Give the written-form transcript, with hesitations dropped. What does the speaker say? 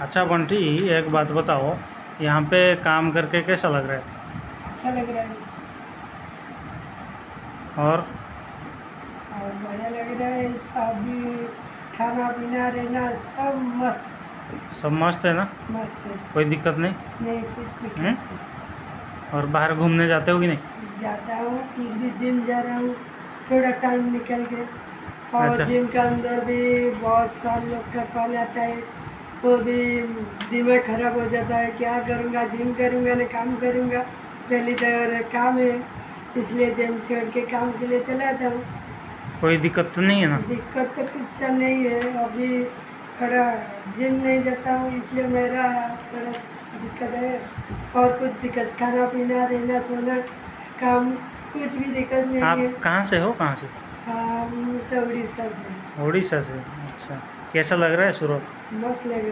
अच्छा बंटी, एक बात बताओ, यहाँ पे काम करके कैसा लग रहा है? अच्छा लग रहा है और और बढ़िया लग रहा है। सब भी खाना पीना रहना सब मस्त सब मस्त है ना? मस्त है। कोई दिक्कत नहीं? नहीं कुछ दिक्कत हम्म? नहीं। और बाहर घूमने जाते हो कि नहीं? जाता हूँ, फिर भी जिम जा रहा हूँ थोड़ा टाइम निकल के। और अच्छा। जिम के अंदर भी बहुत सारे लोग का कॉल आता है, वो भी दिमाग खराब हो जाता है। क्या करूँगा, जिम करूँगा ना काम करूँगा। पहले तो काम है, इसलिए जिम छोड़ के काम के लिए चला आता हूँ। कोई दिक्कत तो नहीं है ना? दिक्कत तो कुछ नहीं है। अभी थोड़ा जिम नहीं जाता हूँ, इसलिए मेरा थोड़ा दिक्कत है। और कुछ दिक्कत, खाना पीना रहना सोना काम कुछ भी दिक्कत नहीं आप है। कहाँ से हो, कहाँ से? हम तो उड़ीसा से। उड़ीसा से? अच्छा। कैसा लग रहा है सूरत? मस्त लग रहा है।